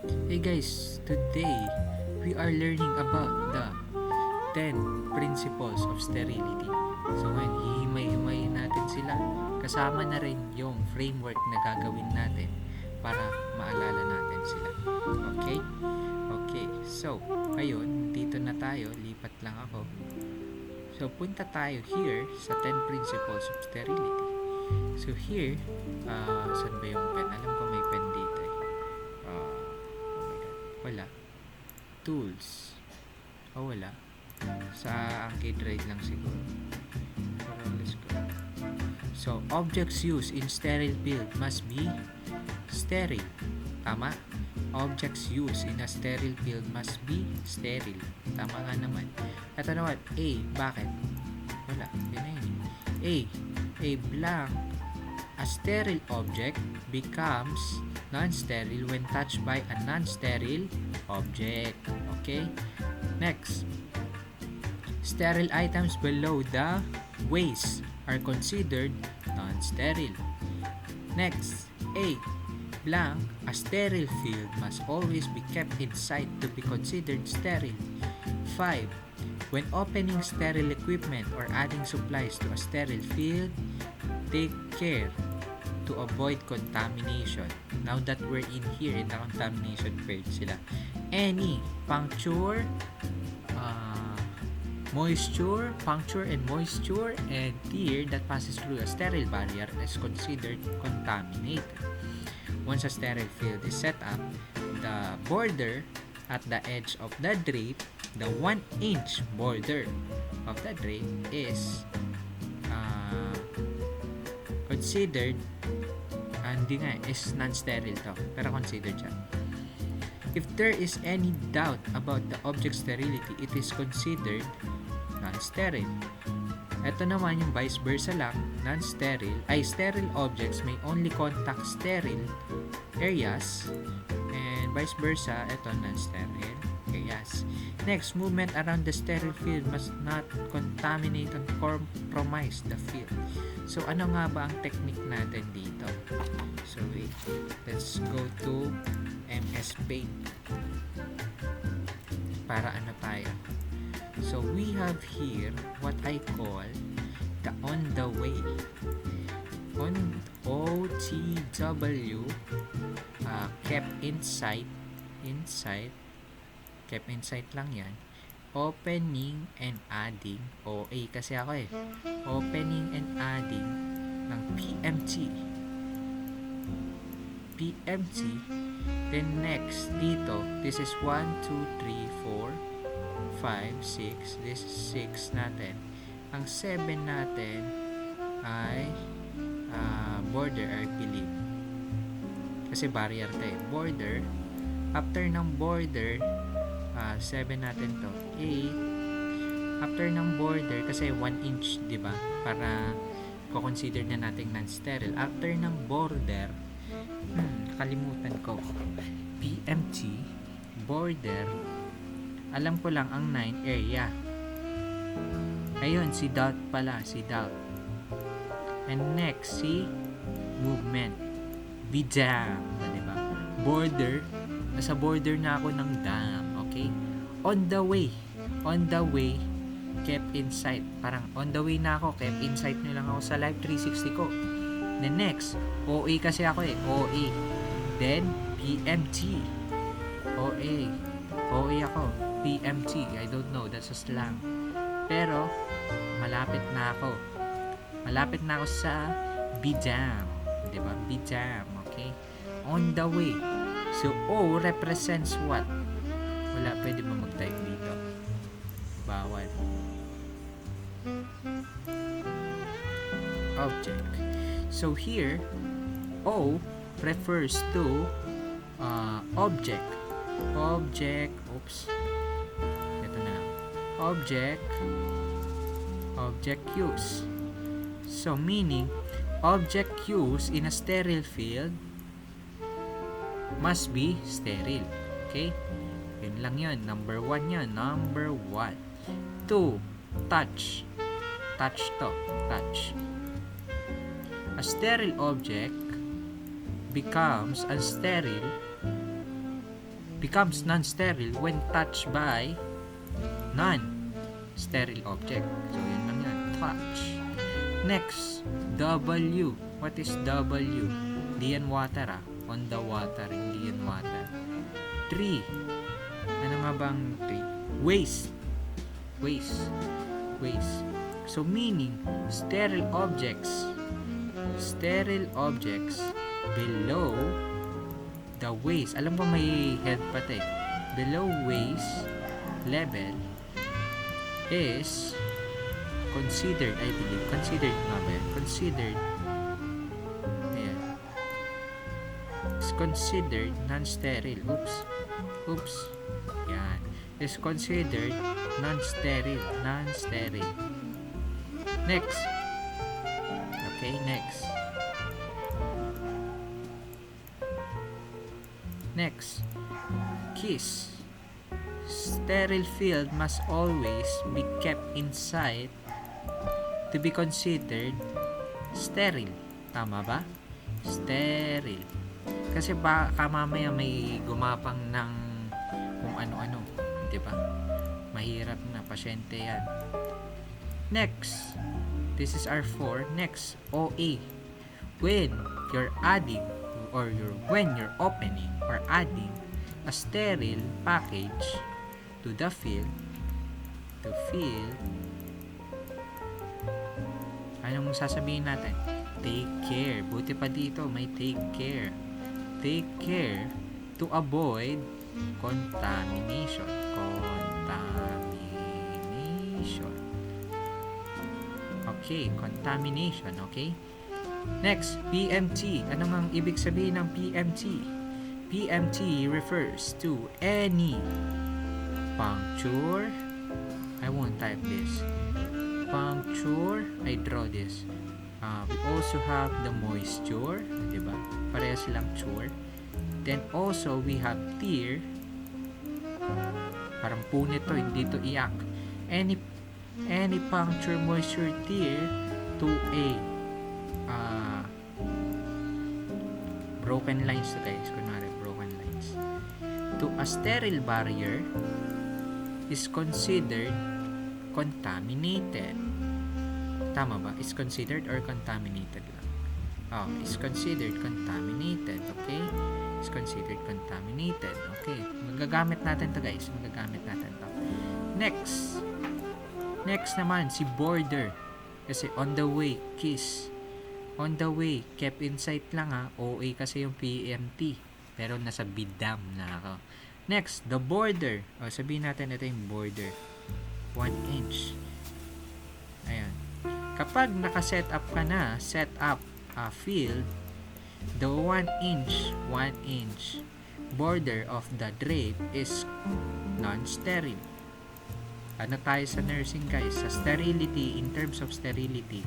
Hey guys, today we are learning about the 10 principles of sterility. So ngayon, hihimay-himayin natin sila. Kasama na rin yung framework na gagawin natin para maalala natin sila. Okay? Okay, so ngayon, dito na tayo. Lipat lang ako. So punta tayo here sa 10 principles of sterility. So here, saan ba yung pen? Alam ko may pen dito eh. Oh my god, wala. Tools. Oh, wala. Sa Android lang siguro. Pero let's go. So, objects used in sterile field must be sterile. Tama? Objects used in a sterile field must be sterile. Tama nga naman. Ito naman, A. Bakit? Wala. Yun na yun. A blank. A sterile object becomes non-sterile when touched by a non-sterile object. Okay? Next. Sterile items below the waist are considered non-sterile. Next. A blank. A sterile field must always be kept inside to be considered sterile. 5. When opening sterile equipment or adding supplies to a sterile field, take care to avoid contamination. Now that we're in here in the contamination page sila. Any puncture, puncture and moisture and tear that passes through a sterile barrier is considered contaminated. Once a sterile field is set up, the border at the edge of the drape, the 1-inch border of the drape is considered is non-sterile to, pero considered siya. If there is any doubt about the object's sterility, it is considered non-sterile. Ito naman yung vice versa lang, sterile objects may only contact sterile areas, and vice versa, ito non-sterile areas. Next, movement around the sterile field must not contaminate and compromise the field. So, ano nga ba ang technique natin dito? So, wait. Let's go to MS Paint. Para ano tayo? So, we have here what I call the on the way. On OTW kept inside kept inside lang yan. Opening and adding, OA kasi ako eh. Opening and adding ng PMT. Then next, dito, this is 1, 2, 3, 4, 5, 6. This is 6 natin. Ang 7 natin ay border, I believe. Kasi barrier tayo. Border. After ng border, 7 natin to. 8. After ng border, kasi 1 inch, di ba? Para ko-consider na natin non-sterile. After ng border, nakalimutan ko. PMT, border, alam ko lang ang 9 area. Ayun, si dot pala, si dot. And next, si movement. Bijam, di ba? Border, nasa border na ako ng dam. Okay? On the way, kept inside. Parang on the way na ako, kept inside nyo lang ako sa Live 360 ko. Then next, OA kasi ako eh, OA. Then, PMT. OA ako. PMT, I don't know, that's a slang. Pero, malapit na ako sa Bijam. Diba? Bijam, okay? On the way. So, O represents what? Wala, pwede ba mag-type dito? Bawal. Object. So, here, O refers to object. Oops. Ito na lang. Object use. So, meaning, object use in a sterile field must be sterile. Okay? Yun lang yun. Number 1 yun. Number 1. 2. Touch. Touch to. Touch. A sterile object becomes unsterile becomes non-sterile when touched by non-sterile object. So, yun lang yan. Touch. Next, W. What is W? Hindi yan water On the water, hindi yan water. 3. Ano nga bang 3? Waste. So, meaning, sterile objects below the waist. Alam mo may head pati. Below waist level is considered, I believe. Considered nga ba yan? Considered. Ayan. It's considered non-sterile. Oops. Yan. Is considered non-sterile. Next. Okay, next. Kiss. Sterile field must always be kept inside to be considered sterile. Tama ba? Sterile. Kasi baka mamaya may gumapang ng kung ano-ano. Diba? Mahirap na. Pasyente yan. Next. This is our 4. Next. OA. When you're opening or adding a sterile package to the field, anong sasabihin natin? Take care. Buti pa dito, may take care. Take care to avoid contamination. Okay, contamination, okay? Next, PMT. Ano ang ibig sabihin ng PMT? PMT refers to any puncture. I won't type this. Puncture. I draw this. We also have the moisture. Diba? Pareha silang cure. Then also, we have tear. Parang punit to, hindi to iyak. Any puncture, moisture, tear to a broken lines to guys. Kunwari, broken lines. To a sterile barrier is considered contaminated. Tama ba? Is considered or contaminated lang? Is considered contaminated. Okay? Is considered contaminated. Okay. Magagamit natin to guys. Next naman, si border. Kasi on the way, kiss. On the way, kept in sight lang OA kasi yung PMT. Pero nasa bidam na ako. Next, the border. Sabihin natin ito yung border. 1 inch. Ayan. Kapag naka-set up ka na, set up a field, the 1 inch border of the drape is non-sterile. Ano tayo sa nursing guys? Sa sterility, in terms of sterility,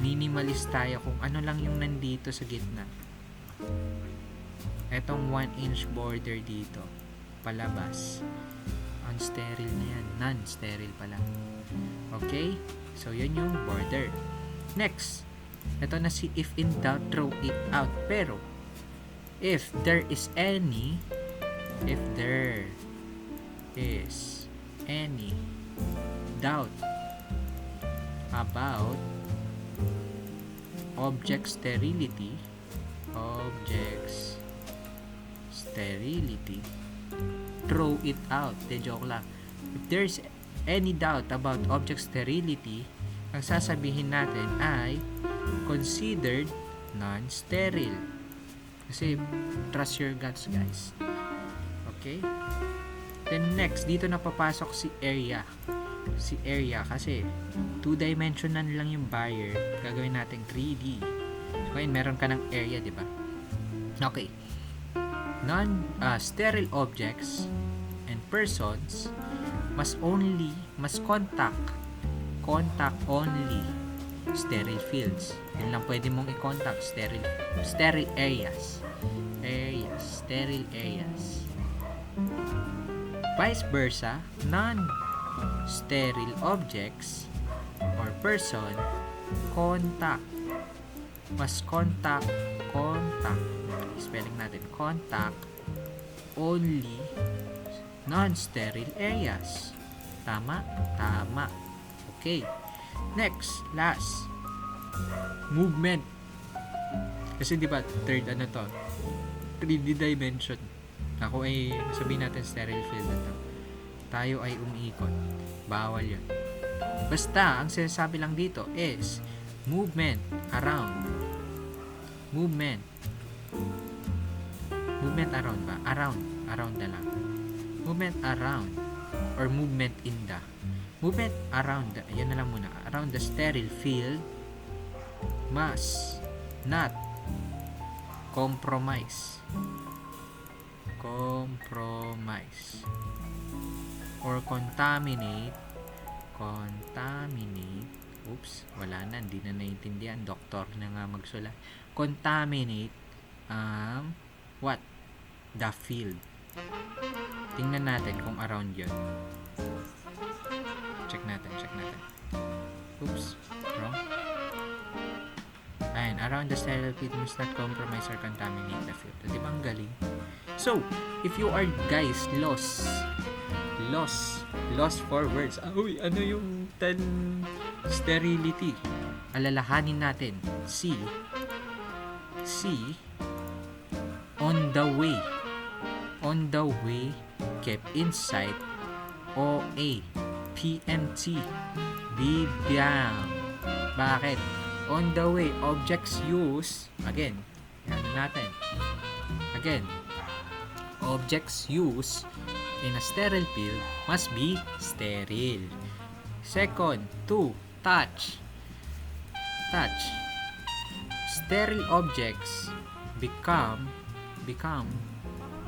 minimalist tayo kung ano lang yung nandito sa gitna. Etong 1 inch border dito, palabas. Unsterile na yan. Non-sterile pala. Okay? So, yun yung border. Next, ito na si if in doubt, throw it out. Pero, if there is any doubt about object sterility, throw it out. Joke lang. If there's any doubt about object sterility, ang sasabihin natin ay considered non-sterile. Kasi trust your guts guys. Okay? Then next, dito na papasok si area. Kasi 2-dimensional lang yung barrier. Gagawin natin 3D. So, ngayon, meron ka ng area, di ba? Okay. Sterile objects and persons must contact only sterile fields. Yun lang pwede mong i-contact sterile areas. Sterile areas. Vice versa, non-sterile objects or person must contact spelling natin, contact only non-sterile areas. Tama? Tama. Okay. Next, last. Movement. Kasi di ba, third 3D dimension. Ako ay, sabihin natin sterile field na to. Tayo ay umiikot. Bawal yun. Basta, ang sinasabi lang dito is movement around. Movement around ba? Around na lang. Movement around or movement in the. Movement around the, yan na lang muna. Around the sterile field must not compromise or contaminate. Oops, wala na, hindi na naiintindihan. Doktor na nga magsulat. Contaminate what? The field. Tingnan natin kung around yun. Check natin. Oops, wrong. Ayan, around the sterile field must not compromise or contaminate the field. Di ba ang galing? So, if you are guys lost for words. Uy, ano yung 10 sterility? Alalahanin natin. C, on the way, kept inside. OA, PMT, bibiang. Bakit? On the way, objects used. Again, objects used in a sterile field must be sterile. Second, 2, touch. Sterile objects become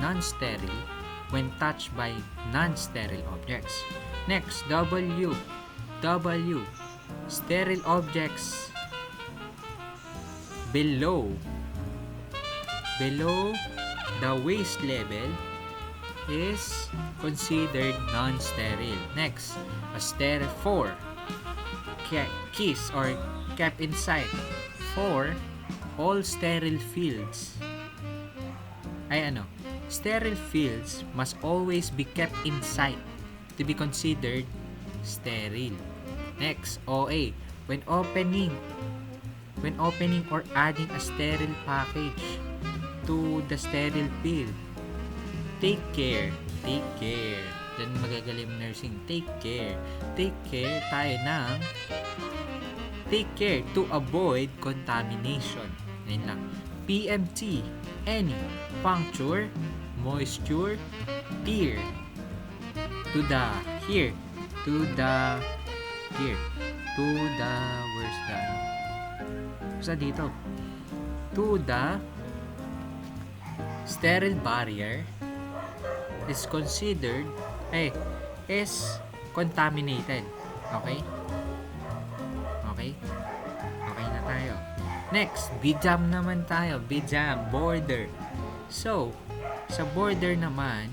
non-sterile when touched by non-sterile objects. Next, W. Sterile objects below the waist level is considered non-sterile. Next, a sterile 4, keys or kept inside. 4, all sterile fields. Sterile fields must always be kept inside to be considered sterile. Next, OA, when opening or adding a sterile package to the sterile field, take care. Diyan magagaling nursing. Take care to avoid contamination. Yan lang. PMT, any puncture, moisture, tear to the where's that? Sa dito. To the sterile barrier is considered is contaminated. Okay na tayo. Next, BJAM naman tayo. BJAM, border. So, sa border naman,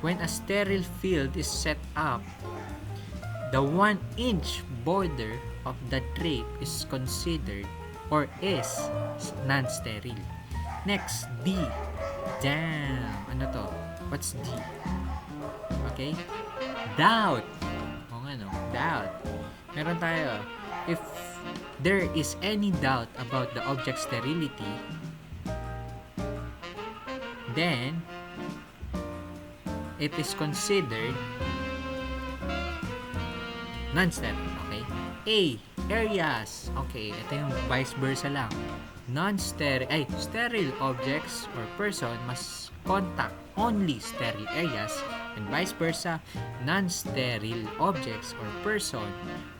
when a sterile field is set up, the 1-inch border of the drape is considered or is non-sterile. Next, D. Damn. Ano to? What's D? Okay? Doubt. Doubt. Meron tayo. If there is any doubt about the object's sterility, then it is considered non-sterile. Okay? A. Areas. Okay, ito yung vice versa lang. Sterile objects or person must contact only sterile areas, and vice versa, non-sterile objects or person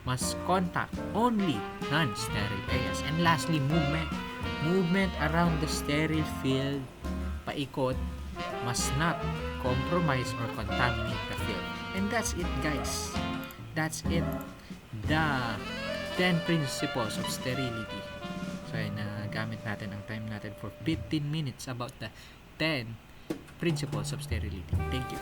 must contact only non-sterile areas. And lastly, movement around the sterile field, paikot, must not compromise or contaminate the field. And that's it, guys. That's it. The 10 principles of sterility. So, nagamit natin ang time natin for 15 minutes about the 10 principles of sterility. Thank you.